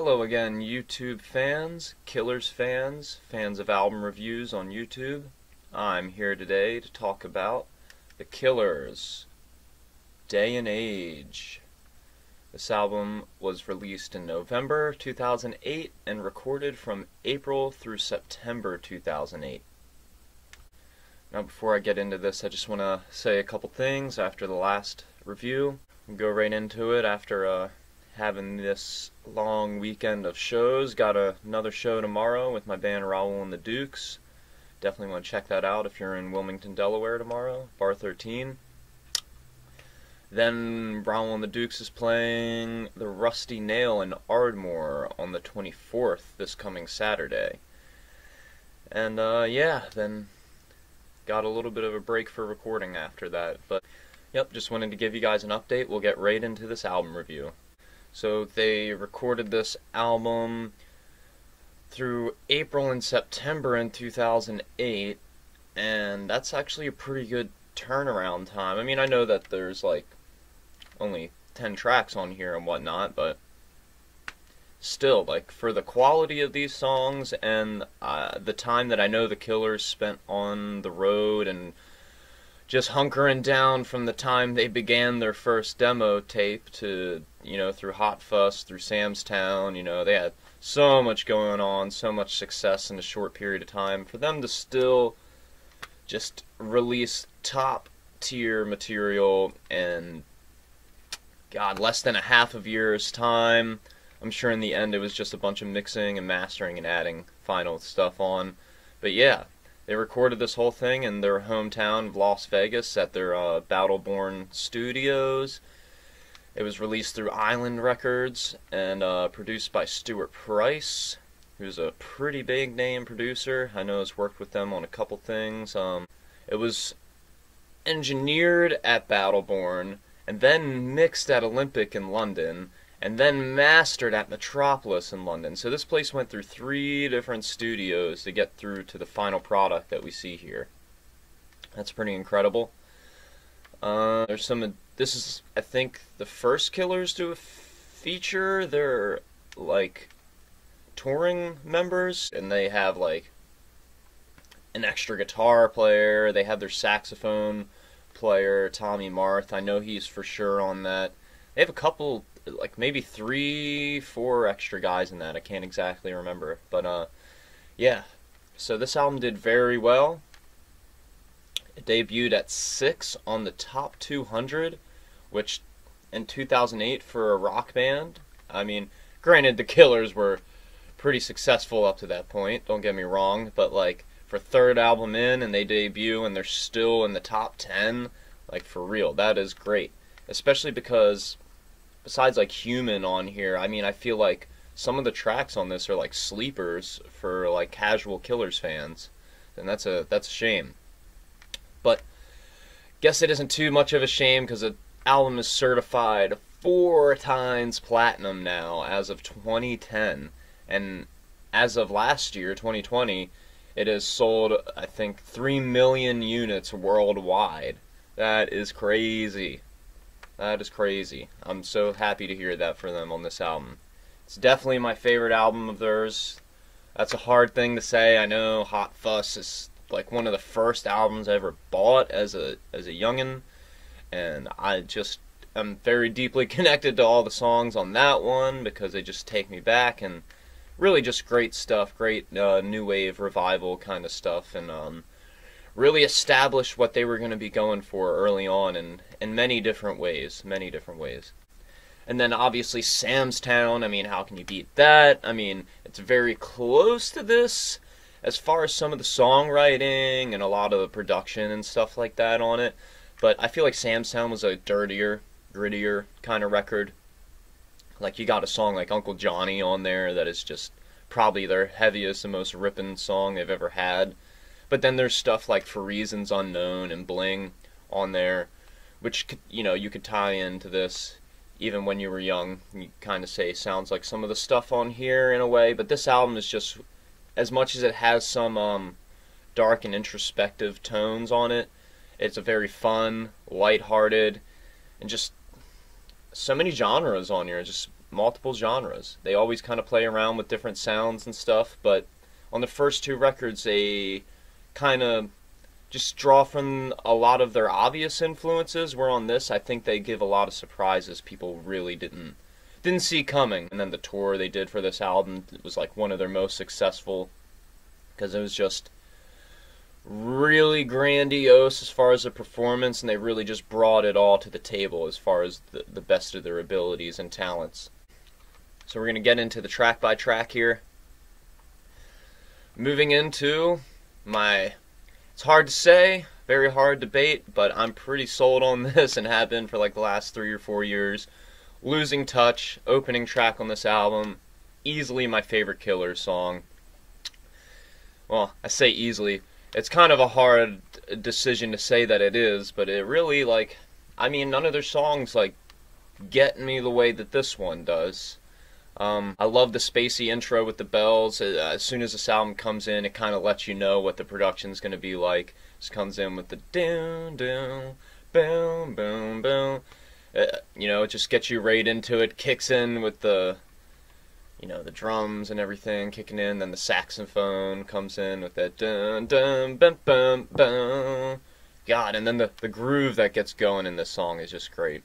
Hello again, YouTube fans, Killers fans, fans of album reviews on YouTube. I'm here today to talk about The Killers, Day and Age. This album was released in November 2008 and recorded from April through September 2008. Now before I get into this, I just want to say a couple things after the last review. We'll go right into it after having this long weekend of shows. Got another show tomorrow with my band Raoul and the Dukes. Definitely want to check that out if you're in Wilmington, Delaware tomorrow, Bar 13. Then Raoul and the Dukes is playing the Rusty Nail in Ardmore on the 24th, this coming Saturday. And yeah, then got a little bit of a break for recording after that. But yep, just wanted to give you guys an update. We'll get right into this album review. So they recorded this album through April and September in 2008, and that's actually a pretty good turnaround time. I mean, I know that there's like only 10 tracks on here and whatnot, but still, like, for the quality of these songs and the time that I know the Killers spent on the road and just hunkering down from the time they began their first demo tape to, you know, through Hot Fuss, through Sam's Town, you know, they had so much going on, so much success in a short period of time. For them to still just release top tier material in, God, less than a half of year's time. I'm sure in the end it was just a bunch of mixing and mastering and adding final stuff on. But yeah, they recorded this whole thing in their hometown of Las Vegas at their Battleborn Studios. It was released through Island Records and produced by Stuart Price, who's a pretty big name producer. I know he's worked with them on a couple things. It was engineered at Battleborn and then mixed at Olympic in London and then mastered at Metropolis in London. So this place went through 3 different studios to get through to the final product that we see here. That's pretty incredible. There's some. This is, I think, the first Killers to feature their like touring members, and they have like an extra guitar player. They have their saxophone player, Tommy Marth. I know he's for sure on that. They have a couple, like maybe 3, 4 extra guys in that. I can't exactly remember, but yeah. So this album did very well. It debuted at 6 on the top 200, which in 2008 for a rock band, I mean, granted the Killers were pretty successful up to that point, don't get me wrong, but like for third album in and they debut and they're still in the top 10, like for real, that is great. Especially because besides like Human on here, I mean, I feel like some of the tracks on this are like sleepers for like casual Killers fans, and that's a shame. But guess it isn't too much of a shame because the album is certified 4 times platinum now as of 2010, and as of last year, 2020, it has sold, I think, 3 million units worldwide. That is crazy. That is crazy. I'm so happy to hear that for them on this album. It's definitely my favorite album of theirs. That's a hard thing to say. I know Hot Fuss is like one of the first albums I ever bought as a youngin', and I just am very deeply connected to all the songs on that one because they just take me back, and really just great stuff, great new wave revival kind of stuff, and really established what they were going to be going for early on in many different ways, And then obviously Sam's Town, I mean, how can you beat that? I mean, it's very close to this as far as some of the songwriting and a lot of the production and stuff like that on it. But I feel like Sam's Town was a dirtier, grittier kind of record. Like, you got a song like Uncle Johnny on there that is just probably their heaviest and most ripping song they've ever had. But then there's stuff like For Reasons Unknown and Bling on there, which, you know, you could tie into this even when you were young. You kind of say sounds like some of the stuff on here in a way, but this album is just, as much as it has some dark and introspective tones on it, it's a very fun, lighthearted, and just so many genres on here. Just multiple genres. They always kind of play around with different sounds and stuff, but on the first two records, they kind of just draw from a lot of their obvious influences, where on this, I think they give a lot of surprises people really didn't see coming. And then the tour they did for this album was like one of their most successful, because it was just really grandiose as far as the performance, and they really just brought it all to the table as far as the best of their abilities and talents. So we're going to get into the track by track here. Moving into my, it's hard to say, very hard debate, but I'm pretty sold on this and have been for like the last 3 or 4 years. Losing Touch, opening track on this album, easily my favorite Killers song. Well, I say easily. It's kind of a hard decision to say that it is, but it really, like, I mean, none of their songs, like, get me the way that this one does. I love the spacey intro with the bells. As soon as this album comes in, it kind of lets you know what the production's going to be like. Just comes in with the doom, doom, boom, boom, boom. You know, it just gets you right into it. Kicks in with the, you know, the drums and everything kicking in, then the saxophone comes in with that dun dun bum bum bum. God, and then the groove that gets going in this song is just great.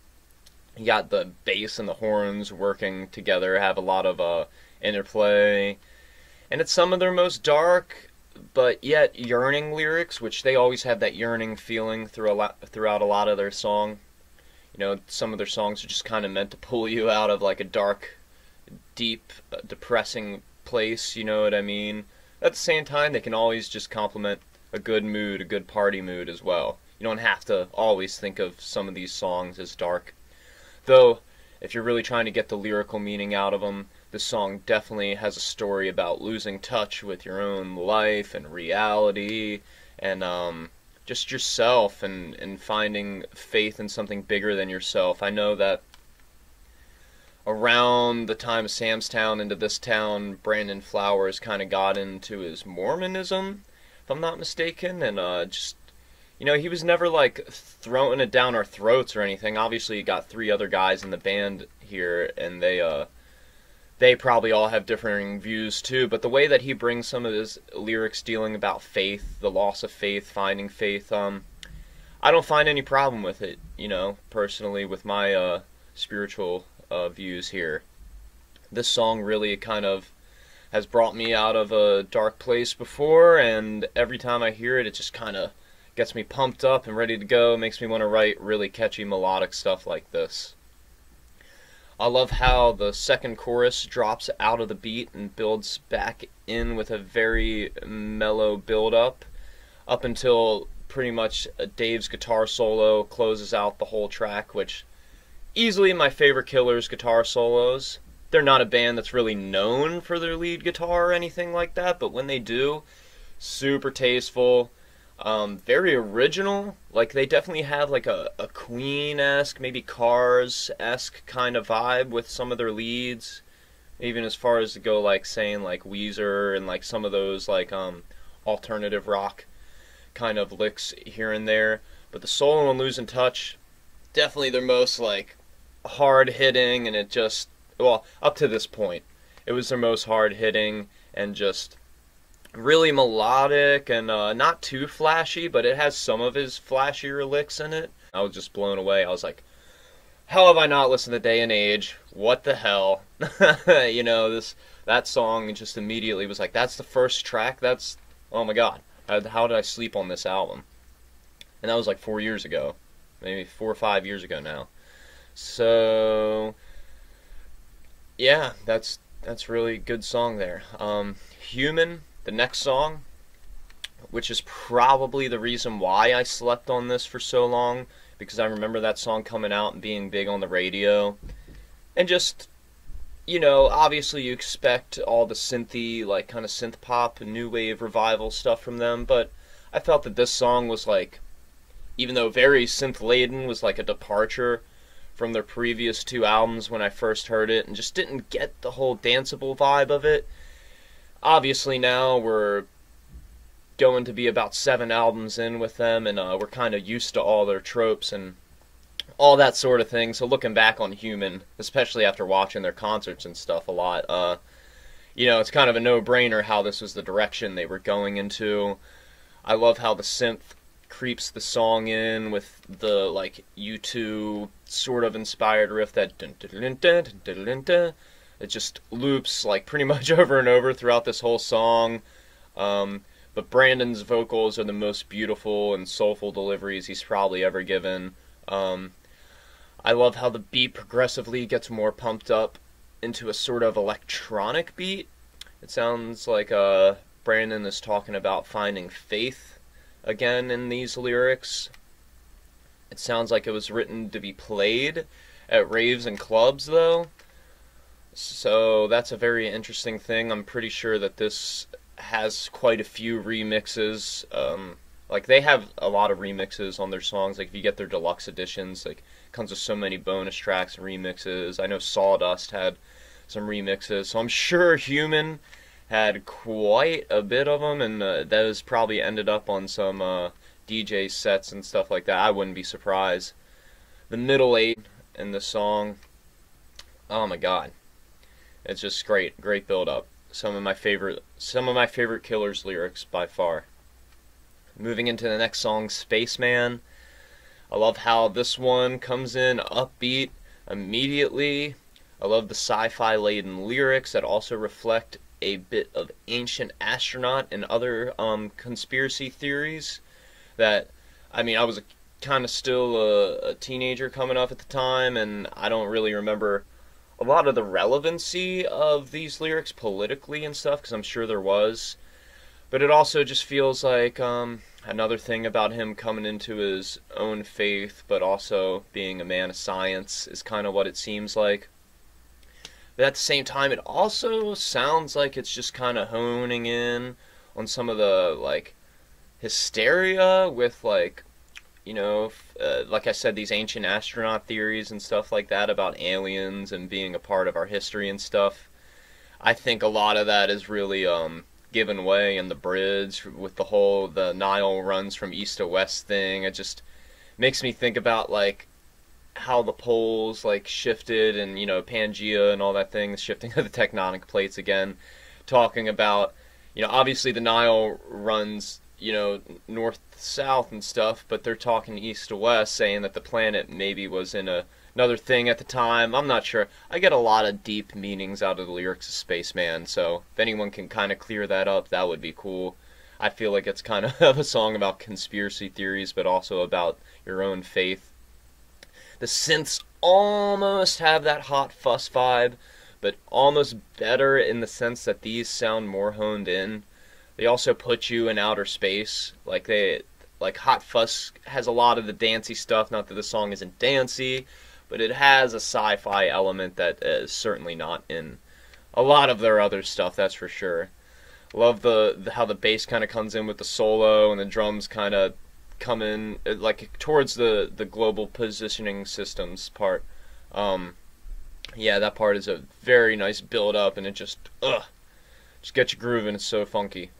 You got the bass and the horns working together, have a lot of interplay, and it's some of their most dark but yet yearning lyrics, which they always have that yearning feeling throughout a lot of their song. You know, some of their songs are just kind of meant to pull you out of like a dark, deep, depressing place, you know what I mean? At the same time, they can always just complement a good mood, a good party mood as well. You don't have to always think of some of these songs as dark. Though, if you're really trying to get the lyrical meaning out of them, this song definitely has a story about losing touch with your own life and reality, and just yourself, and finding faith in something bigger than yourself. I know that around the time of Sam's Town into this town, Brandon Flowers kind of got into his Mormonism, if I'm not mistaken, and just, you know, he was never like throwing it down our throats or anything. Obviously, you got 3 other guys in the band here, and they probably all have differing views too, but the way that he brings some of his lyrics dealing about faith, the loss of faith, finding faith, I don't find any problem with it, you know, personally, with my spiritual views here. This song really kind of has brought me out of a dark place before, and every time I hear it, it just kind of gets me pumped up and ready to go, makes me want to write really catchy melodic stuff like this. I love how the second chorus drops out of the beat and builds back in with a very mellow build-up, up until pretty much Dave's guitar solo closes out the whole track, which easily my favorite Killers guitar solos. They're not a band that's really known for their lead guitar or anything like that, but when they do, super tasteful, very original. Like, they definitely have like a Queen-esque, maybe Cars-esque kind of vibe with some of their leads, even as far as to go like saying like Weezer and like some of those like alternative rock kind of licks here and there. But the solo on Losing Touch, definitely their most like hard hitting, and it just, well, up to this point, it was their most hard hitting and just really melodic and not too flashy, but it has some of his flashier licks in it. I was just blown away. I was like, how have I not listened to Day and Age? What the hell? You know, that song just immediately was like, that's the first track? That's, oh my god. How did I sleep on this album? And that was like 4 years ago. Maybe 4 or 5 years ago now. So, yeah, that's really good song there. Human, the next song, which is probably the reason why I slept on this for so long, because I remember that song coming out and being big on the radio, and just, you know, obviously you expect all the synthy, like kind of synth pop and new wave revival stuff from them, but I felt that this song was like, even though very synth laden, was like a departure from their previous 2 albums when I first heard it, and just didn't get the whole danceable vibe of it. Obviously now we're going to be about 7 albums in with them, and we're kind of used to all their tropes and all that sort of thing. So looking back on Human, especially after watching their concerts and stuff a lot, it's kind of a no-brainer how this was the direction they were going into. I love how the synth creeps the song in with the like U2 sort of inspired riff that dun, dun, dun, dun, dun, dun, dun. It just loops like pretty much over and over throughout this whole song. But Brandon's vocals are the most beautiful and soulful deliveries he's probably ever given. I love how the beat progressively gets more pumped up into a sort of electronic beat. It sounds like Brandon is talking about finding faith again in these lyrics. It sounds like it was written to be played at raves and clubs, though. So that's a very interesting thing. I'm pretty sure that this has quite a few remixes. Like they have a lot of remixes on their songs. Like if you get their deluxe editions, like it comes with so many bonus tracks and remixes. I know Sawdust had some remixes, so I'm sure Human had quite a bit of them, and those probably ended up on some DJ sets and stuff like that. I wouldn't be surprised. The middle eight in the song, oh my god, it's just great build up. Some of my favorite Killers lyrics by far. Moving into the next song, Spaceman. I love how this one comes in upbeat immediately. I love the sci-fi laden lyrics that also reflect a bit of Ancient Astronaut and other conspiracy theories that, I mean, I was kind of still a teenager coming up at the time, and I don't really remember a lot of the relevancy of these lyrics politically and stuff, because I'm sure there was. But it also just feels like another thing about him coming into his own faith, but also being a man of science is kind of what it seems like. But at the same time, it also sounds like it's just kind of honing in on some of the, like, hysteria with, like, like I said, these ancient astronaut theories and stuff like that about aliens and being a part of our history and stuff. I think a lot of that is really given way in the bridge with the Nile runs from east to west thing. It just makes me think about, like, how the poles, like, shifted and, Pangea and all that thing, shifting of the tectonic plates again. Talking about, obviously the Nile runs, north-south and stuff, but they're talking east to west, saying that the planet maybe was in another thing at the time. I'm not sure. I get a lot of deep meanings out of the lyrics of Spaceman, so if anyone can kind of clear that up, that would be cool. I feel like it's kind of a song about conspiracy theories, but also about your own faith. The synths almost have that Hot Fuss vibe, but almost better in the sense that these sound more honed in. They also put you in outer space. Like Hot Fuss has a lot of the dancey stuff. Not that the song isn't dancey, but it has a sci-fi element that is certainly not in a lot of their other stuff. That's for sure. Love how the bass kind of comes in with the solo and the drums kind of come in like towards the global positioning systems part. Yeah, that part is a very nice build up, and it just gets you grooving. It's so funky.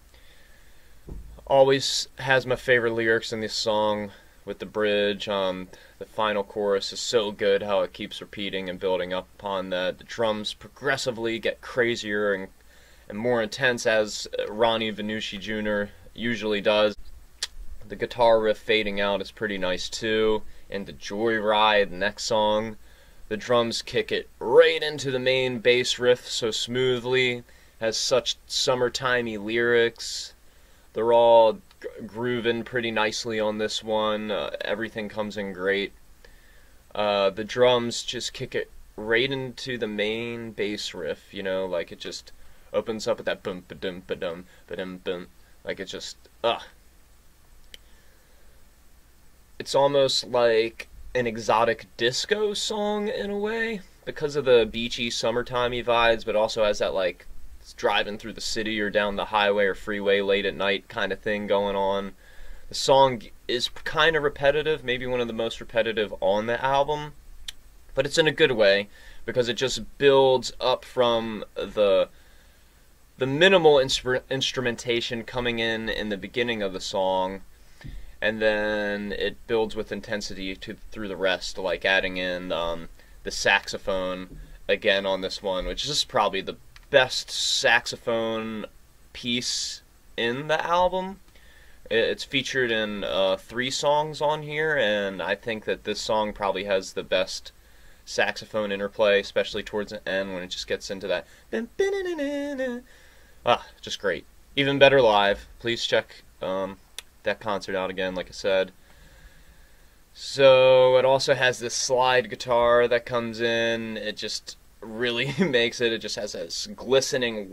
Always has my favorite lyrics in this song with the bridge. The final chorus is so good, how it keeps repeating and building up upon that. The drums progressively get crazier and more intense, as Ronnie Vannucci Jr. usually does. The guitar riff fading out is pretty nice too. And the Joyride, next song, the drums kick it right into the main bass riff so smoothly. Has such summertimey lyrics. They're all grooving pretty nicely on this one. Everything comes in great. The drums just kick it right into the main bass riff, like it just opens up with that bum ba-dum ba-dum ba-dum bum. Like it just it's almost like an exotic disco song in a way, because of the beachy summertimey vibes, but also has that like driving through the city or down the highway or freeway late at night kind of thing going on. The song is kind of repetitive, maybe one of the most repetitive on the album, but it's in a good way, because it just builds up from the minimal instrumentation coming in the beginning of the song, and then it builds with intensity through the rest, like adding in the saxophone again on this one, which is probably the best saxophone piece in the album. It's featured in 3 songs on here, and I think that this song probably has the best saxophone interplay, especially towards the end when it just gets into that. Just great. Even better live. Please check that concert out again, like I said. So it also has this slide guitar that comes in. It just really makes it. It just has this glistening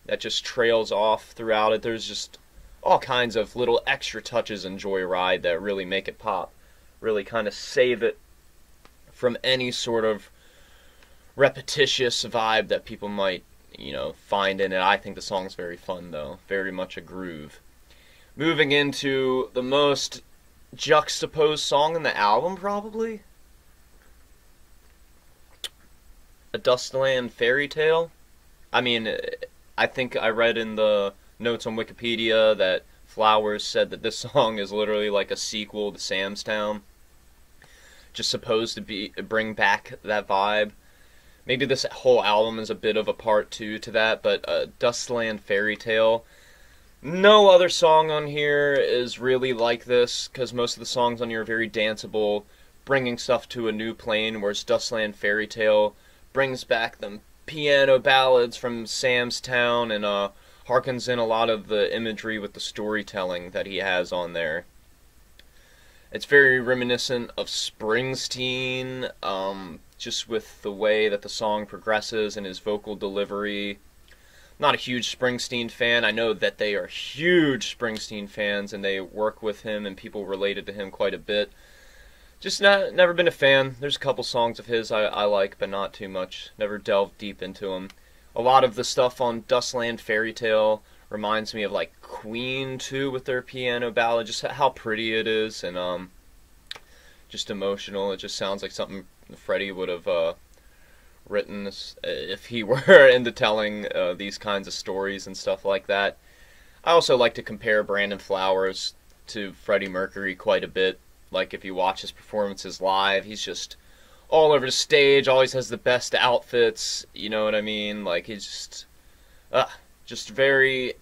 that just trails off throughout it. There's just all kinds of little extra touches in Joyride that really make it pop. Really kind of save it from any sort of repetitious vibe that people might, find in it. I think the song's very fun, though. Very much a groove. Moving into the most juxtaposed song in the album, probably. A Dustland Fairy Tale. I mean, I think I read in the notes on Wikipedia that Flowers said that this song is literally like a sequel to Sam's Town. Just supposed to bring back that vibe. Maybe this whole album is a bit of a part 2 to that, but Dustland Fairy Tale. No other song on here is really like this, because most of the songs on here are very danceable, bringing stuff to a new plane, whereas Dustland Fairy Tale brings back the piano ballads from Sam's Town and harkens in a lot of the imagery with the storytelling that he has on there. It's very reminiscent of Springsteen, just with the way that the song progresses and his vocal delivery. Not a huge Springsteen fan. I know that they are huge Springsteen fans and they work with him and people related to him quite a bit. Just never been a fan. There's a couple songs of his I like, but not too much. Never delved deep into them. A lot of the stuff on Dustland Fairy Tale reminds me of like Queen too, with their piano ballad. Just how pretty it is and just emotional. It just sounds like something Freddie would have written if he were into telling these kinds of stories and stuff like that. I also like to compare Brandon Flowers to Freddie Mercury quite a bit. Like if you watch his performances live, he's just all over the stage, always has the best outfits, you know what I mean? Like he's just very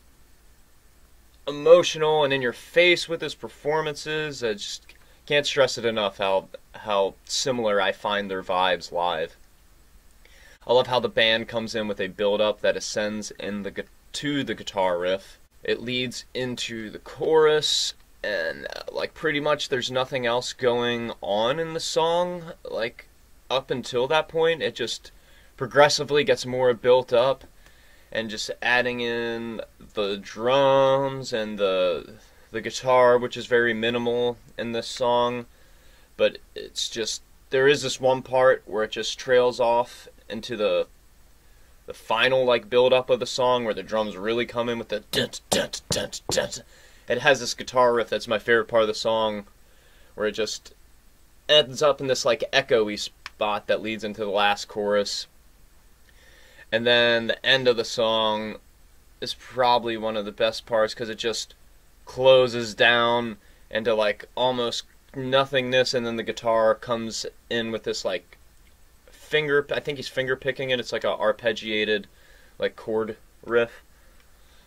emotional and in your face with his performances. I just can't stress it enough how similar I find their vibes live. I love how the band comes in with a build-up that ascends to the guitar riff. It leads into the chorus, and like pretty much there's nothing else going on in the song. Like up until that point, it just progressively gets more built up, and just adding in the drums and the guitar, which is very minimal in this song, but it's just, there is this one part where it just trails off into the final like build up of the song where the drums really come in with the dun, dun, dun, dun, dun. It has this guitar riff that's my favorite part of the song, where it just ends up in this like echoey spot that leads into the last chorus. And then the end of the song is probably one of the best parts, because it just closes down into like almost nothingness, and then the guitar comes in with this like I think he's finger picking it. It's like a arpeggiated like chord riff,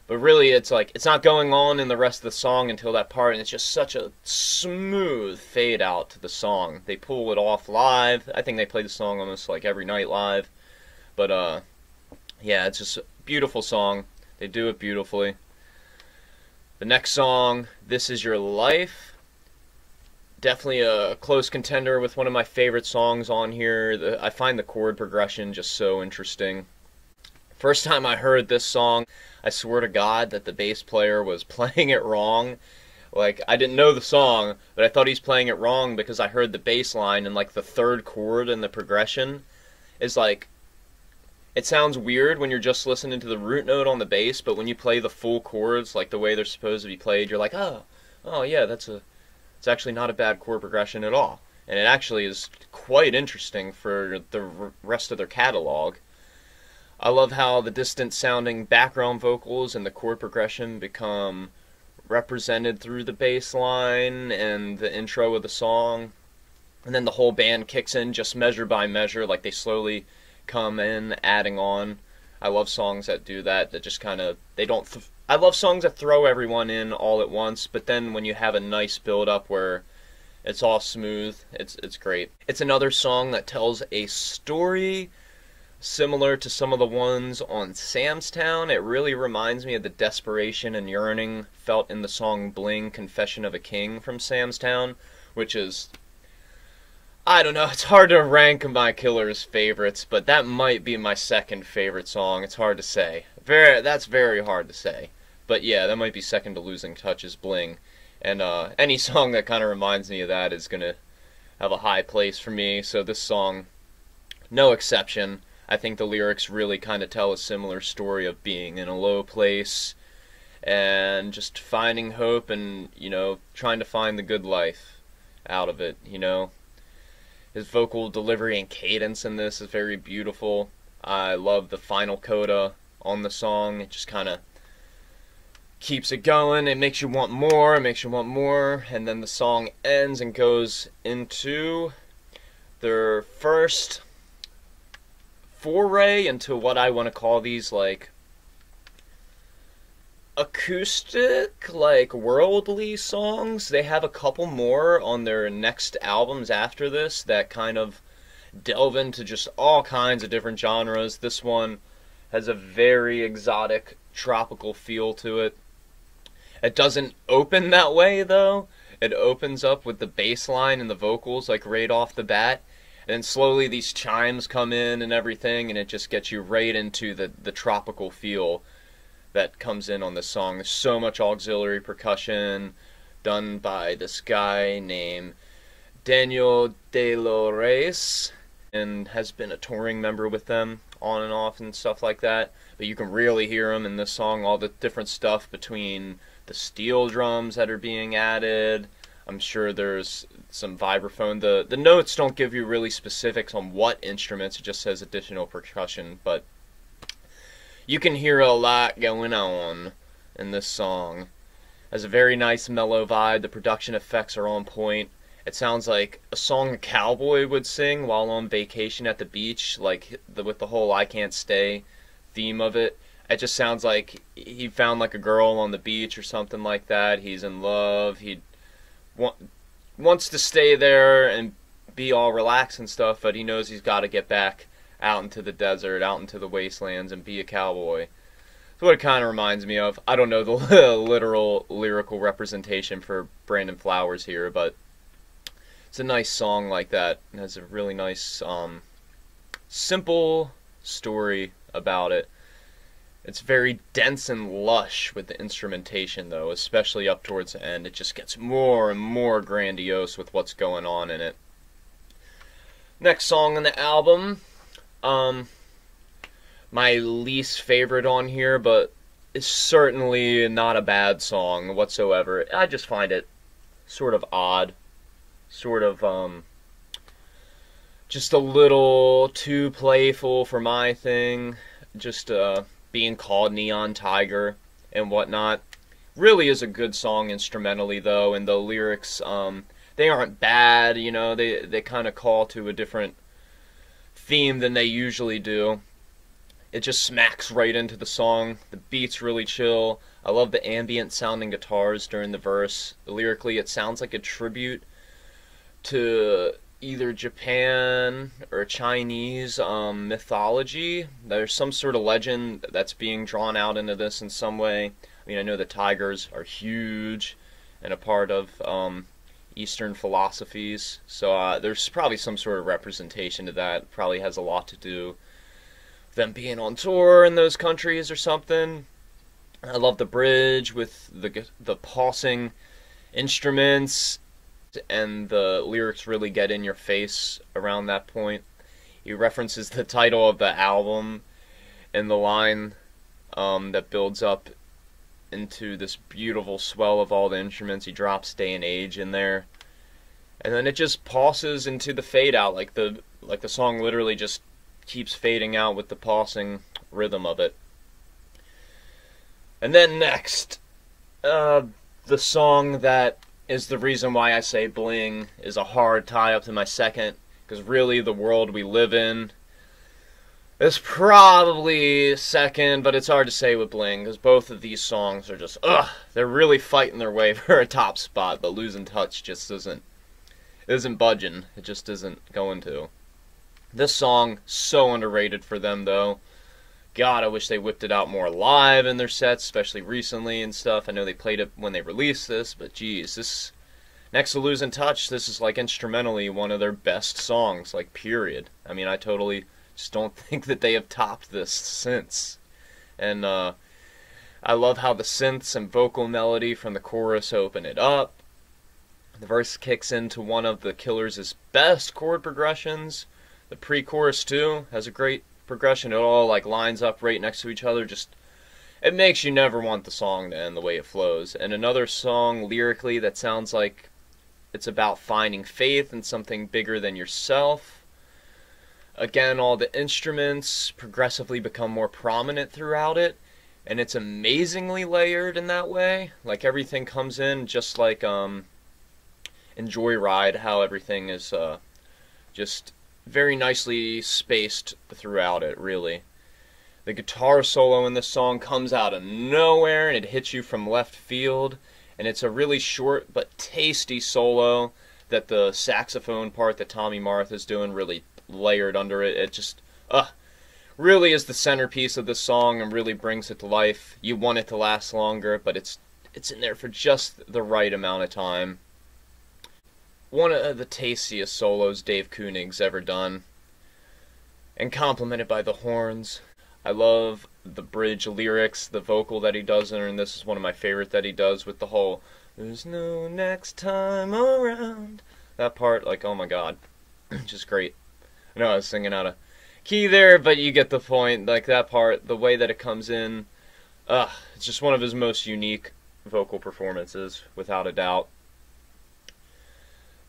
but really it's like it's not going on in the rest of the song until that part, and it's just such a smooth fade out to the song. They pull it off live. I think they play the song almost like every night live, but yeah, it's just a beautiful song. They do it beautifully. The next song, This Is Your Life, definitely a close contender with one of my favorite songs on here. I find the chord progression just so interesting. First time I heard this song, I swear to God that the bass player was playing it wrong. Like, I didn't know the song, but I thought he's playing it wrong because I heard the bass line, and like the third chord in the progression is like, it sounds weird when you're just listening to the root note on the bass, but when you play the full chords like the way they're supposed to be played, you're like, oh yeah, it's actually not a bad chord progression at all. And it actually is quite interesting for the rest of their catalog. I love how the distant sounding background vocals and the chord progression become represented through the bass line and the intro of the song. And then the whole band kicks in just measure by measure, like they slowly come in, adding on. I love songs that do that, that just kind of, they don't, I love songs that throw everyone in all at once, but then when you have a nice build-up where it's all smooth, it's great. It's another song that tells a story similar to some of the ones on Sam's Town. It really reminds me of the desperation and yearning felt in the song Bling, Confession of a King from Sam's Town, which is, I don't know, it's hard to rank my Killer's favorites, but that might be my second favorite song. It's hard to say. That's very hard to say. But yeah, that might be second to Losing Touch's Bling. And any song that kind of reminds me of that is going to have a high place for me. So this song, no exception. I think the lyrics really kind of tell a similar story of being in a low place and just finding hope and, you know, trying to find the good life out of it, you know. His vocal delivery and cadence in this is very beautiful. I love the final coda on the song. It just kind of keeps it going. It makes you want more. It makes you want more. And then the song ends and goes into their first foray into what I want to call these, like, acoustic, like, worldly songs. They have a couple more on their next albums after this that kind of delve into just all kinds of different genres. This one has a very exotic, tropical feel to it. It doesn't open that way, though. It opens up with the bass line and the vocals, like, right off the bat. And then slowly these chimes come in and everything, and it just gets you right into the tropical feel that comes in on this song. There's so much auxiliary percussion done by this guy named Daniel De Los Reyes, and has been a touring member with them on and off and stuff like that. But you can really hear him in this song, all the different stuff between the steel drums that are being added. I'm sure there's some vibraphone. The notes don't give you really specifics on what instruments, it just says additional percussion, but you can hear a lot going on in this song. It has a very nice mellow vibe. The production effects are on point. It sounds like a song a cowboy would sing while on vacation at the beach, like with the whole I Can't Stay theme of it. It just sounds like he found like a girl on the beach or something like that. He's in love. He wants to stay there and be all relaxed and stuff, but he knows he's got to get back out into the desert, out into the wastelands, and be a cowboy. That's what it kind of reminds me of. I don't know the literal lyrical representation for Brandon Flowers here, but it's a nice song like that. It has a really nice, simple story about it. It's very dense and lush with the instrumentation, though, especially up towards the end. It just gets more and more grandiose with what's going on in it. Next song on the album, my least favorite on here, but it's certainly not a bad song whatsoever. I just find it sort of odd, sort of, just a little too playful for my thing, just, being called Neon Tiger and whatnot. Really is a good song instrumentally, though, and the lyrics, they aren't bad, you know, they kind of call to a different theme than they usually do. It just smacks right into the song. The beat's really chill. I love the ambient sounding guitars during the verse. Lyrically, it sounds like a tribute to either Japan or Chinese mythology. There's some sort of legend that's being drawn out into this in some way. I mean, I know the tigers are huge and a part of Eastern philosophies, so there's probably some sort of representation to that. Probably has a lot to do with them being on tour in those countries or something. I love the bridge with the pulsing instruments, and the lyrics really get in your face around that point. He references the title of the album in the line that builds up into this beautiful swell of all the instruments. He drops Day and Age in there, and then it just pulses into the fade out, like the song literally just keeps fading out with the pulsing rhythm of it. And then next, the song that is the reason why I say Bling is a hard tie up to my second, because really the world we live in is probably second, but it's hard to say with Bling, because both of these songs are just, they're really fighting their way for a top spot, but Losing Touch just isn't budging. It just isn't going to. This song, so underrated for them, though. God, I wish they whipped it out more live in their sets, especially recently and stuff. I know they played it when they released this, but geez, this, next to Losing Touch, this is like instrumentally one of their best songs, like period. I mean, I totally just don't think that they have topped this since. And I love how the synths and vocal melody from the chorus open it up. The verse kicks into one of the Killers' best chord progressions. The pre-chorus too has a great progression. It all like lines up right next to each other. Just, it makes you never want the song to end the way it flows. And another song lyrically that sounds like it's about finding faith in something bigger than yourself. Again, all the instruments progressively become more prominent throughout it, and it's amazingly layered in that way. Like everything comes in just like in Joyride, how everything is just very nicely spaced throughout it, really. The guitar solo in this song comes out of nowhere and it hits you from left field, and it's a really short but tasty solo that the saxophone part that Tommy Martha is doing really layered under it. It just really is the centerpiece of this song and really brings it to life. You want it to last longer, but it's in there for just the right amount of time. One of the tastiest solos Dave Koenig's ever done, and complemented by the horns. I love the bridge lyrics, the vocal that he does in, and this is one of my favorite that he does with the whole "there's no next time around." That part, like, oh my god, just great. I know I was singing out of key there, but you get the point. Like that part, the way that it comes in, it's just one of his most unique vocal performances, without a doubt.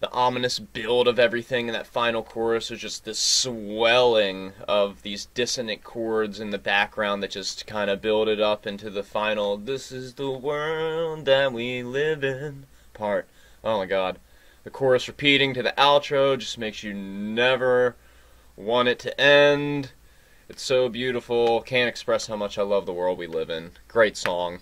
The ominous build of everything in that final chorus is just this swelling of these dissonant chords in the background that just kind of build it up into the final "this is the world that we live in" part. Oh my god. The chorus repeating to the outro just makes you never want it to end. It's so beautiful. Can't express how much I love the world we live in. Great song.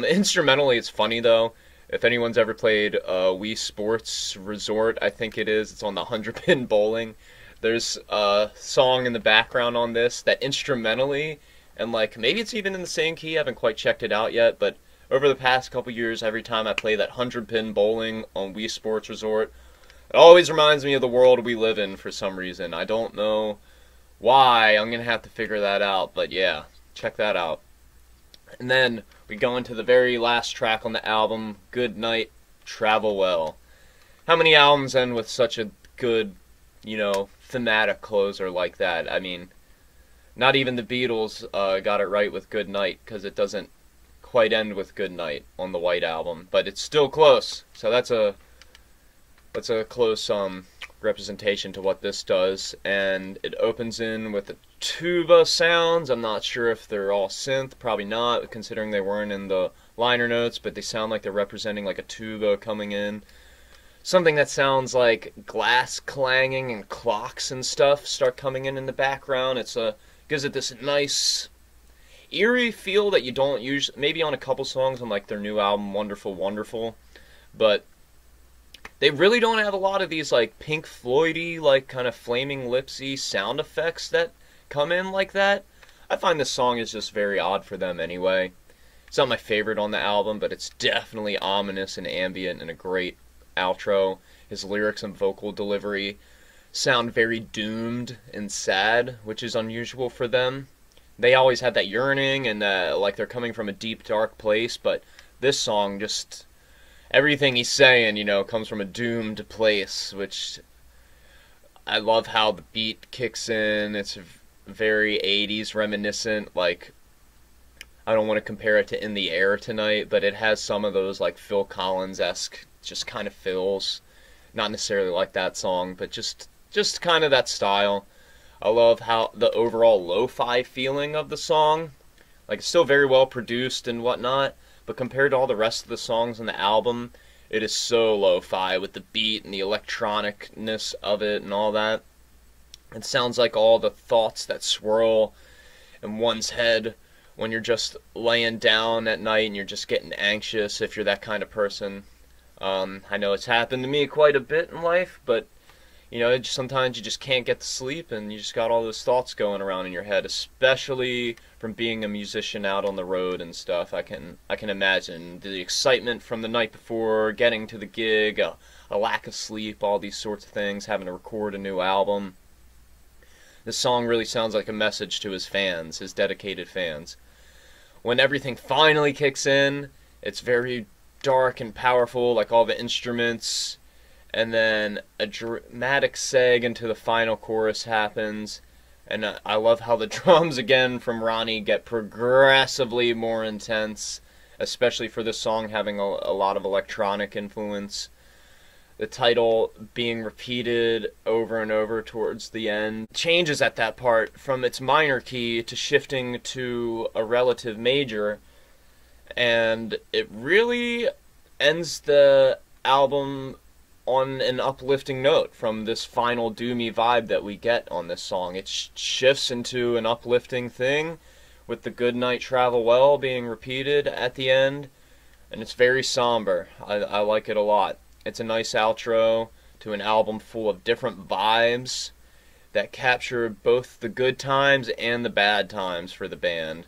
Instrumentally, it's funny though. If anyone's ever played Wii Sports Resort, I think it is. It's on the 100-pin bowling. There's a song in the background on this that instrumentally, and like maybe it's even in the same key. I haven't quite checked it out yet, but over the past couple years, every time I play that 100-pin bowling on Wii Sports Resort, it always reminds me of the world we live in for some reason. I don't know why. I'm going to have to figure that out, but yeah, check that out. And then we go into the very last track on the album, Good Night, Travel Well. How many albums end with such a good, thematic closer like that? I mean, not even the Beatles got it right with Good Night, because it doesn't quite end with Good Night on the White Album, but it's still close. So that's a close representation to what this does, and it opens in with the tuba sounds. I'm not sure if they're all synth, probably not, considering they weren't in the liner notes, but they sound like they're representing like a tuba coming in. Something that sounds like glass clanging and clocks and stuff start coming in the background. Gives it this nice eerie feel that you don't use maybe on a couple songs on like their new album Wonderful Wonderful, but they really don't have a lot of these like Pink Floyd-y, like kind of flaming lipsy sound effects that come in like that. I find this song is just very odd for them anyway. It's not my favorite on the album, but it's definitely ominous and ambient and a great outro. His lyrics and vocal delivery sound very doomed and sad, which is unusual for them. They always have that yearning and like they're coming from a deep, dark place, but this song just, everything he's saying, comes from a doomed place, which I love how the beat kicks in. It's very 80s reminiscent, like, I don't want to compare it to In the Air Tonight, but it has some of those, like, Phil Collins-esque just kind of feels. Not necessarily like that song, but just kind of that style. I love how the overall lo-fi feeling of the song, like, it's still very well produced and whatnot, but compared to all the rest of the songs on the album, it is so lo-fi with the beat and the electronicness of it and all that. It sounds like all the thoughts that swirl in one's head when you're just laying down at night and you're just getting anxious, if you're that kind of person. I know it's happened to me quite a bit in life, but sometimes you just can't get to sleep and you just got all those thoughts going around in your head, especially from being a musician out on the road and stuff. I can imagine the excitement from the night before, getting to the gig, a lack of sleep, all these sorts of things, having to record a new album. This song really sounds like a message to his fans, his dedicated fans. When everything finally kicks in, it's very dark and powerful, like all the instruments, and then a dramatic seg into the final chorus happens, and I love how the drums again from Ronnie get progressively more intense, especially for this song having a lot of electronic influence. The title being repeated over and over towards the end changes at that part from its minor key to shifting to a relative major, and it really ends the album on an uplifting note from this final doomy vibe that we get on this song. It shifts into an uplifting thing with the "Good Night Travel Well" being repeated at the end, and it's very somber. I like it a lot. It's a nice outro to an album full of different vibes that capture both the good times and the bad times for the band.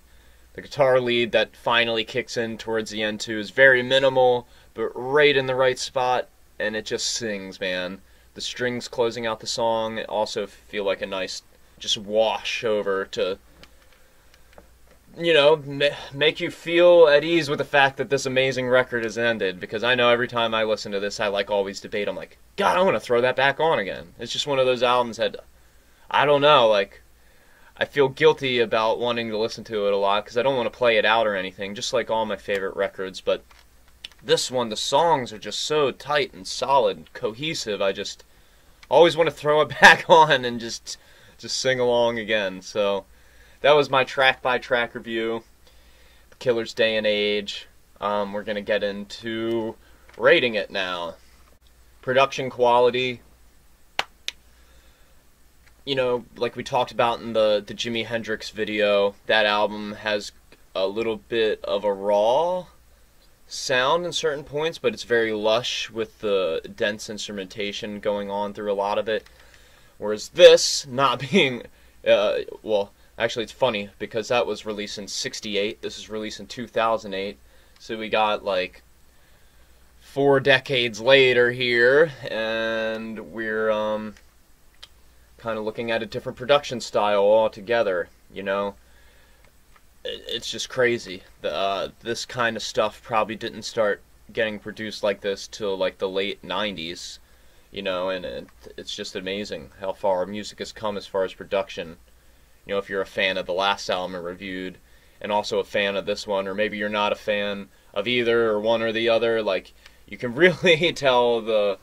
The guitar lead that finally kicks in towards the end too is very minimal, but right in the right spot, and it just sings, man. The strings closing out the song also feel like a nice just wash over to, make you feel at ease with the fact that this amazing record has ended, because I know every time I listen to this, I always debate, I'm like, God, I want to throw that back on again. It's just one of those albums that, I don't know, I feel guilty about wanting to listen to it a lot, because I don't want to play it out or anything, just like all my favorite records, but this one, the songs are just so tight and solid and cohesive, I just always want to throw it back on and just sing along again, so that was my track-by-track review, The Killer's Day and Age. We're going to get into rating it now. Production quality, like we talked about in the Jimi Hendrix video, that album has a little bit of a raw sound in certain points, but it's very lush with the dense instrumentation going on through a lot of it. Whereas this, not being, actually, it's funny, because that was released in '68. This is released in 2008. So we got, 4 decades later here, and we're, kind of looking at a different production style altogether, It's just crazy. This kind of stuff probably didn't start getting produced like this till, the late '90s, and it's just amazing how far music has come as far as production. If you're a fan of the last album I reviewed, and also a fan of this one, or maybe you're not a fan of either, or one or the other, you can really tell the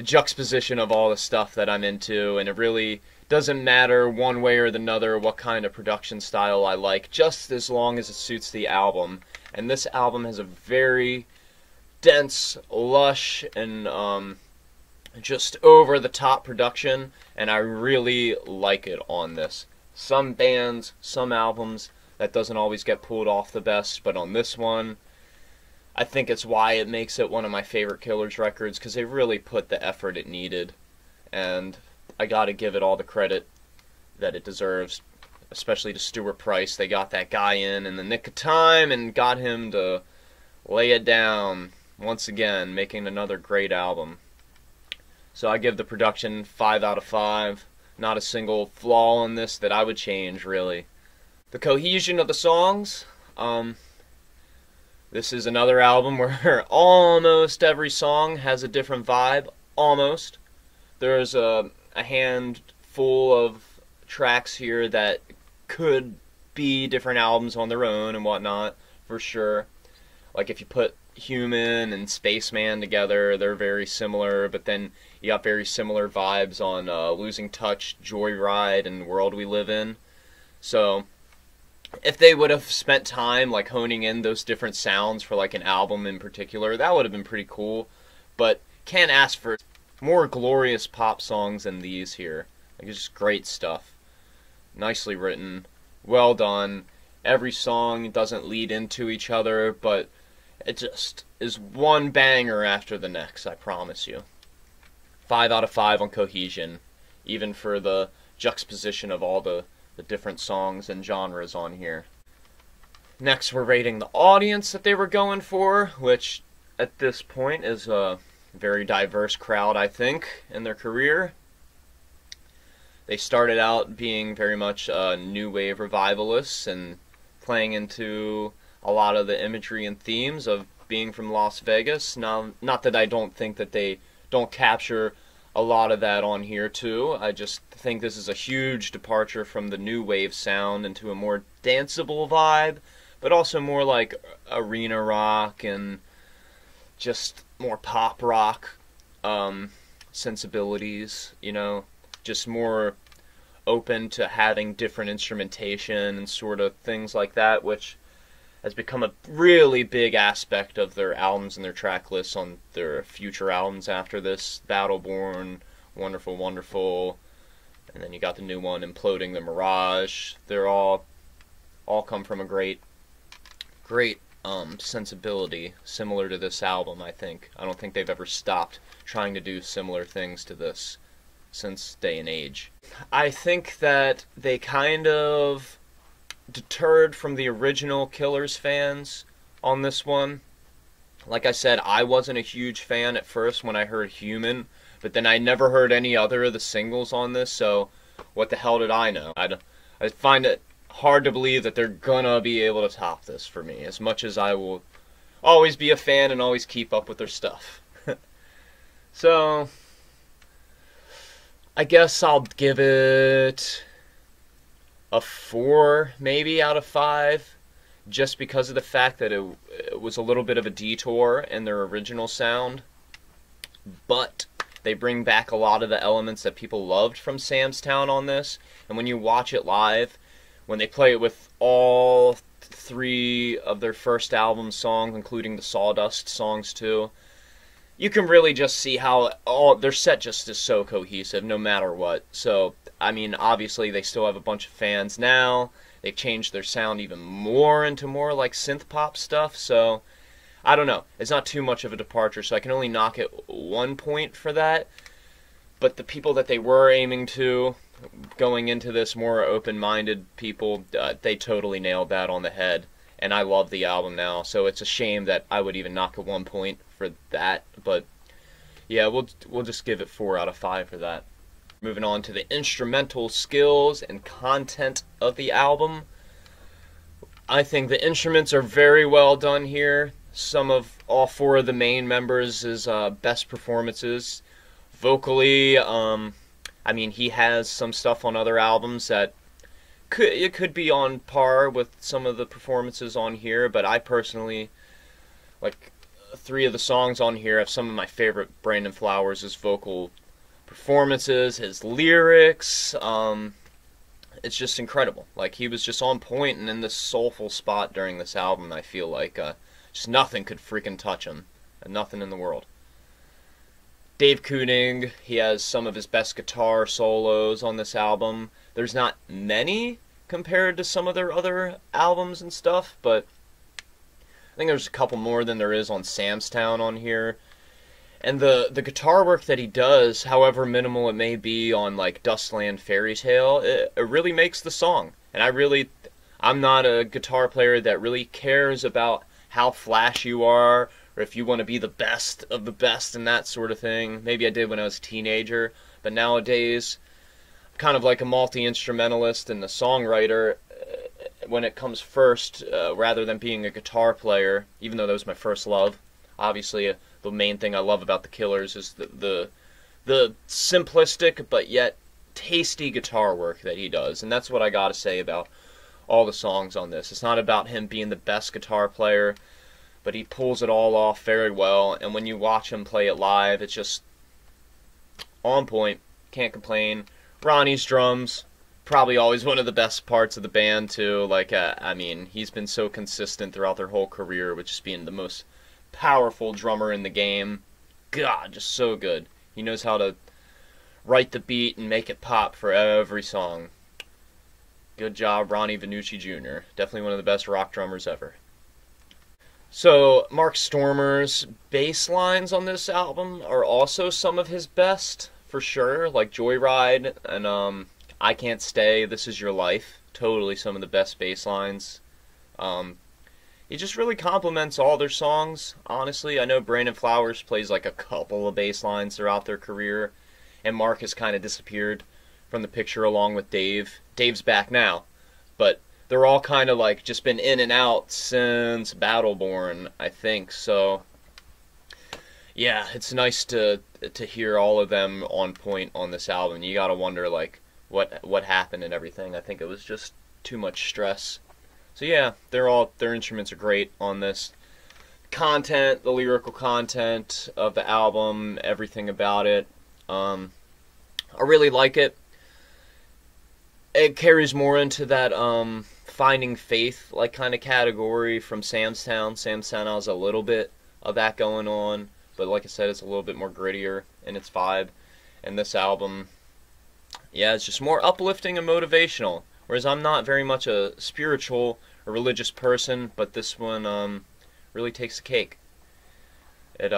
juxtaposition of all the stuff that I'm into, and it really doesn't matter one way or the other what kind of production style I like, just as long as it suits the album. And this album has a very dense, lush, and just over-the-top production, and I really like it on this. Some bands, some albums, that doesn't always get pulled off the best, but on this one, I think it's why it makes it one of my favorite Killers records, because they really put the effort it needed, and I gotta give it all the credit that it deserves, especially to Stuart Price. They got that guy in the nick of time, and got him to lay it down once again, making another great album. So I give the production 5 out of 5. Not a single flaw in this that I would change, really. The cohesion of the songs, this is another album where almost every song has a different vibe. Almost. There's a handful of tracks here that could be different albums on their own and whatnot, for sure. Like if you put Human and Spaceman together, they're very similar, but then you got very similar vibes on Losing Touch, Joyride, and World We Live In. So if they would have spent time like honing in those different sounds for like an album in particular, that would have been pretty cool. But can't ask for more glorious pop songs than these here. Like, it's just great stuff. Nicely written, well done. Every song doesn't lead into each other, but it just is one banger after the next, I promise you. 5 out of 5 on cohesion, even for the juxtaposition of all the different songs and genres on here. Next, we're rating the audience that they were going for, which at this point is a very diverse crowd, I think, in their career. They started out being very much new wave revivalists and playing into a lot of the imagery and themes of being from Las Vegas. Now, not that I don't think that they don't capture a lot of that on here too. I just think this is a huge departure from the new wave sound into a more danceable vibe, but also more like arena rock and just more pop rock sensibilities, you know, just more open to having different instrumentation and sort of things like that, which has become a really big aspect of their albums and their track lists on their future albums after this. Battleborn, Wonderful Wonderful, and then you got the new one, Imploding the Mirage. They're all come from a great sensibility similar to this album, I think. I don't think they've ever stopped trying to do similar things to this since Day and Age. I think that they kind of deterred from the original Killers fans on this one. Like I said, I wasn't a huge fan at first when I heard Human, but then I never heard any other of the singles on this, so what the hell did I know? I find it hard to believe that they're gonna be able to top this for me, as much as I will always be a fan and always keep up with their stuff. So, I guess I'll give it a 4 maybe out of 5, just because of the fact that it was a little bit of a detour in their original sound, but they bring back a lot of the elements that people loved from Sam's Town on this, and when you watch it live, when they play it with all 3 of their first album songs, including the Sawdust songs too, you can really just see how their set just is so cohesive no matter what. So, I mean, obviously they still have a bunch of fans now. They've changed their sound even more into more like synth pop stuff. So, I don't know. It's not too much of a departure, so I can only knock it 1 point for that. But the people that they were aiming to, going into this, more open-minded people, they totally nailed that on the head. And I love the album now, so it's a shame that I would even knock it 1 point for that. But yeah, we'll just give it 4 out of 5 for that. Moving on to the instrumental skills and content of the album. I think the instruments are very well done here. Some of all 4 of the main members' best performances. Vocally, I mean, he has some stuff on other albums that could be on par with some of the performances on here, but I personally, like, 3 of the songs on here have some of my favorite Brandon Flowers' vocal performances, his lyrics. It's just incredible. Like, he was just on point and in this soulful spot during this album. I feel like just nothing could freaking touch him, nothing in the world. Dave Kooning, he has some of his best guitar solos on this album. There's not many compared to some of their other albums and stuff, but I think there's a couple more than there is on Sam's Town on here. And the guitar work that he does, however minimal it may be on like Dustland Fairy Tale, it really makes the song. And I'm not a guitar player that really cares about how flashy you are, or if you want to be the best of the best and that sort of thing. Maybe I did when I was a teenager, but nowadays, I'm kind of like a multi-instrumentalist and a songwriter when it comes first, rather than being a guitar player, even though that was my first love. Obviously, the main thing I love about the Killers is the simplistic but yet tasty guitar work that he does, and that's what I gotta say about all the songs on this. It's not about him being the best guitar player, but he pulls it all off very well, and when you watch him play it live, it's just on point. Can't complain. Ronnie's drums, probably always one of the best parts of the band too. Like, I mean, he's been so consistent throughout their whole career with just being the most powerful drummer in the game. God, just so good. He knows how to write the beat and make it pop for every song. Good job, Ronnie Vannucci Jr. Definitely one of the best rock drummers ever. So, Mark Stormer's bass lines on this album are also some of his best, for sure. Like Joyride and I Can't Stay, This Is Your Life. Totally some of the best bass lines. He just really complements all their songs, honestly. I know Brandon Flowers plays like a couple of bass lines throughout their career, and Mark has kind of disappeared from the picture along with Dave. Dave's back now, but they're all kind of like just been in and out since Battleborn, I think. So yeah, it's nice to hear all of them on point on this album. You gotta wonder like what happened and everything. I think it was just too much stress. So yeah, their instruments are great on this. Content, the lyrical content of the album, everything about it. I really like it. It carries more into that finding faith like kind of category from Sam's Town. Sam's Town has a little bit of that going on, but like I said, it's a little bit more grittier in its vibe. And this album, yeah, it's just more uplifting and motivational. Whereas I'm not very much a spiritual or religious person, but this one really takes the cake. It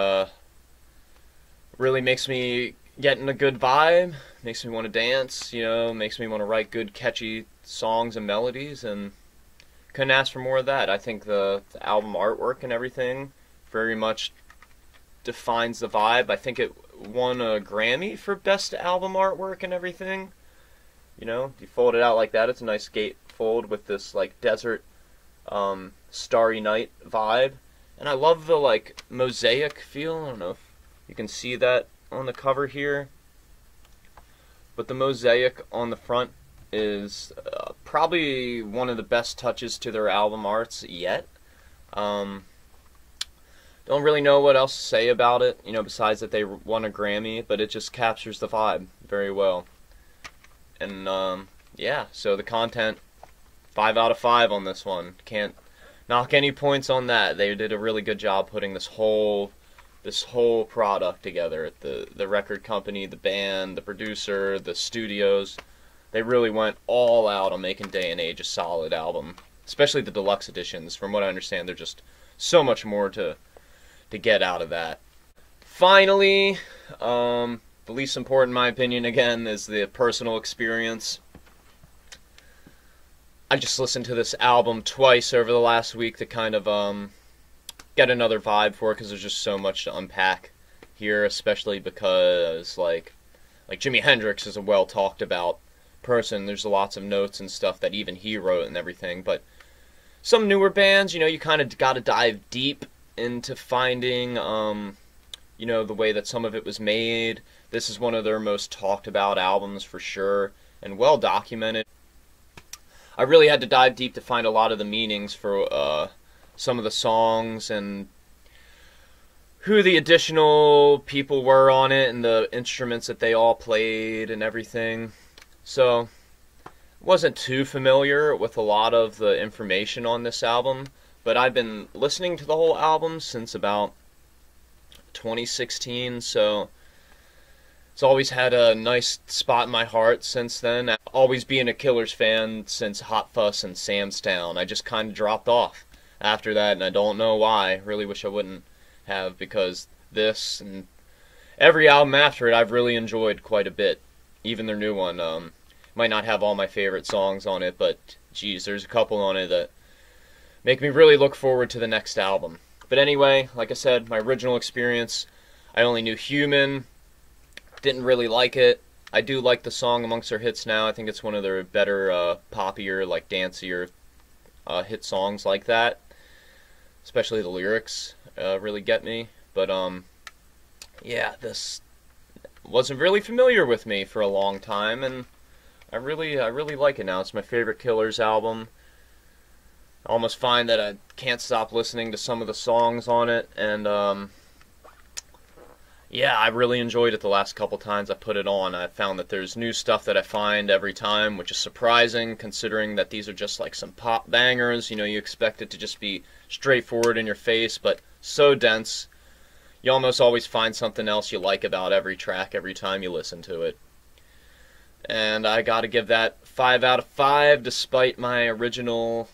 really makes me get in a good vibe, makes me want to dance, you know, makes me want to write good, catchy songs and melodies, and couldn't ask for more of that. I think the album artwork and everything very much defines the vibe. I think it won a Grammy for Best Album Artwork and everything. You know, you fold it out like that, it's a nice gatefold with this, like, desert, starry night vibe. And I love the, like, mosaic feel. I don't know if you can see that on the cover here. But the mosaic on the front is probably one of the best touches to their album arts yet. Don't really know what else to say about it, you know, besides that they won a Grammy, but it just captures the vibe very well. And yeah, so the content, 5 out of 5 on this one. Can't knock any points on that. They did a really good job putting this whole product together. The record company, the band, the producer, the studios, they really went all out on making Day and Age a solid album. Especially the deluxe editions. From what I understand, there's just so much more to get out of that. Finally, the least important in my opinion, again, is the personal experience. I just listened to this album twice over the last week to kind of get another vibe for it, because there's just so much to unpack here, especially because like Jimi Hendrix is a well talked about person. There's lots of notes and stuff that even he wrote and everything, but some newer bands, you know, you kind of got to dive deep into finding you know, the way that some of it was made. This is one of their most talked about albums for sure, and well documented. I really had to dive deep to find a lot of the meanings for some of the songs and who the additional people were on it and the instruments that they all played and everything. So, wasn't too familiar with a lot of the information on this album, but I've been listening to the whole album since about 2016, so it's always had a nice spot in my heart since then. Always being a Killers fan since Hot Fuss and Sam's Town. I just kind of dropped off after that, and I don't know why. Really wish I wouldn't have, because this and every album after it I've really enjoyed quite a bit. Even their new one. Might not have all my favorite songs on it, but geez, there's a couple on it that make me really look forward to the next album. But anyway, like I said, my original experience, I only knew Human. Didn't really like it. I do like the song amongst their hits now. I think it's one of their better, poppier, like dancier hit songs like that. Especially the lyrics really get me. But yeah, this wasn't really familiar with me for a long time, and I really like it now. It's my favorite Killers album. I almost find that I can't stop listening to some of the songs on it, and Yeah, I really enjoyed it the last couple times I put it on. I found that there's new stuff that I find every time, which is surprising considering that these are just like some pop bangers. You know, you expect it to just be straightforward in your face, but so dense. You almost always find something else you like about every track every time you listen to it. And I gotta give that 5 out of 5 despite my original,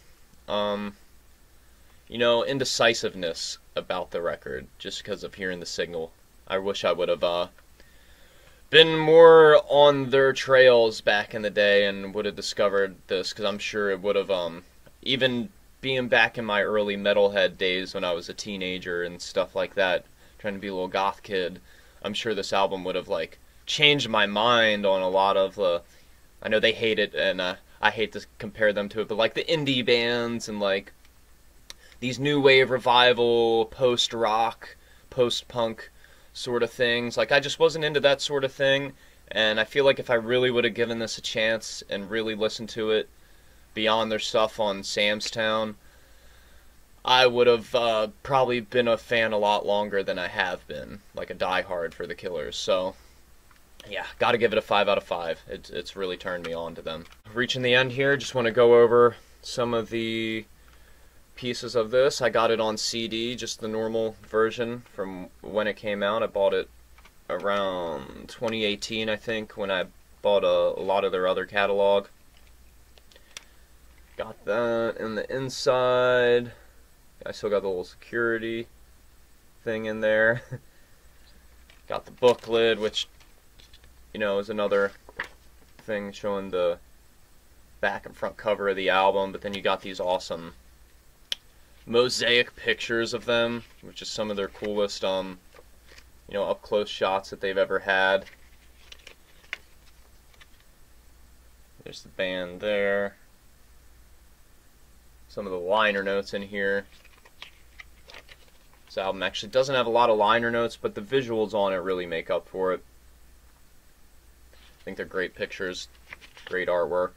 indecisiveness about the record just because of hearing the signal. I wish I would have been more on their trails back in the day and would have discovered this, because I'm sure it would have, even being back in my early metalhead days when I was a teenager and stuff like that, trying to be a little goth kid, I'm sure this album would have, like, changed my mind on a lot of, I know they hate it, and I hate to compare them to it, but like the indie bands and like these new wave revival, post-rock, post-punk sort of things. Like, I just wasn't into that sort of thing, and I feel like if I really would have given this a chance and really listened to it beyond their stuff on Sam's Town, I would have probably been a fan a lot longer than I have been, like a diehard for the Killers. So, yeah, gotta give it a 5 out of 5. It's really turned me on to them. Reaching the end here, just want to go over some of the pieces of this. I got it on CD, just the normal version from when it came out. I bought it around 2018, I think, when I bought a lot of their other catalog. Got that in the inside. I still got the little security thing in there. Got the booklet, which, you know, is another thing showing the back and front cover of the album. But then you got these awesome mosaic pictures of them, which is some of their coolest, up close shots that they've ever had. There's the band there. Some of the liner notes in here. This album actually doesn't have a lot of liner notes, but the visuals on it really make up for it. I think they're great pictures, great artwork.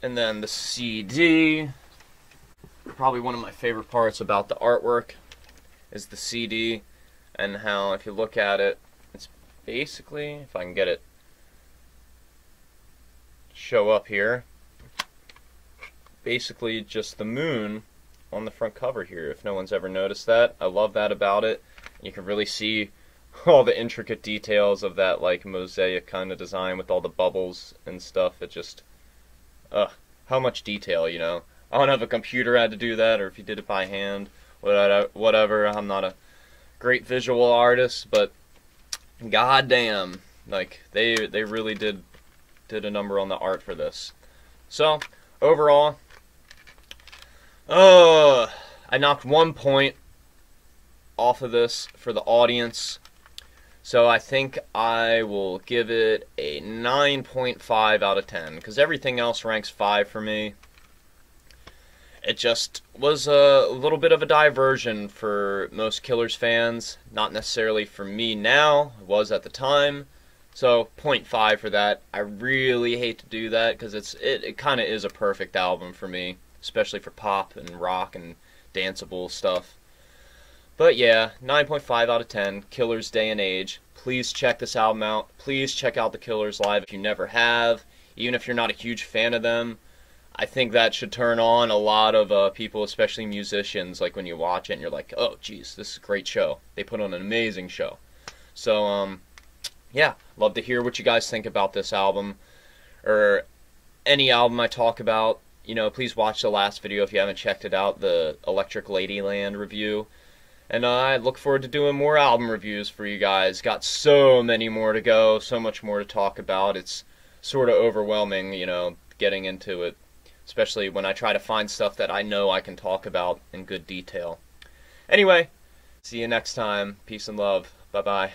And then the CD. Probably one of my favorite parts about the artwork is the CD, and how, if you look at it, it's basically, if I can get it show up here, basically just the moon on the front cover here, if no one's ever noticed that. I love that about it. You can really see all the intricate details of that, like, mosaic kind of design with all the bubbles and stuff. It just, how much detail, you know. I don't have a computer I had to do that, or if you did it by hand, whatever. I'm not a great visual artist, but goddamn, like, they really did a number on the art for this. So, overall, I knocked 1 point off of this for the audience. So I think I will give it a 9.5 out of 10, because everything else ranks 5 for me. It just was a little bit of a diversion for most Killers fans. Not necessarily for me now, it was at the time. So 0.5 for that. I really hate to do that, because it kind of is a perfect album for me, especially for pop and rock and danceable stuff. But yeah, 9.5 out of 10, Killers Day and Age. Please check this album out. Please check out the Killers live if you never have. Even if you're not a huge fan of them, I think that should turn on a lot of people, especially musicians, like when you watch it and you're like, oh, geez, this is a great show. They put on an amazing show. So, yeah, love to hear what you guys think about this album, or any album I talk about. You know, please watch the last video if you haven't checked it out, the Electric Ladyland review. And I look forward to doing more album reviews for you guys. Got so many more to go, so much more to talk about. It's sort of overwhelming, you know, getting into it, especially when I try to find stuff that I know I can talk about in good detail. Anyway, see you next time. Peace and love. Bye-bye.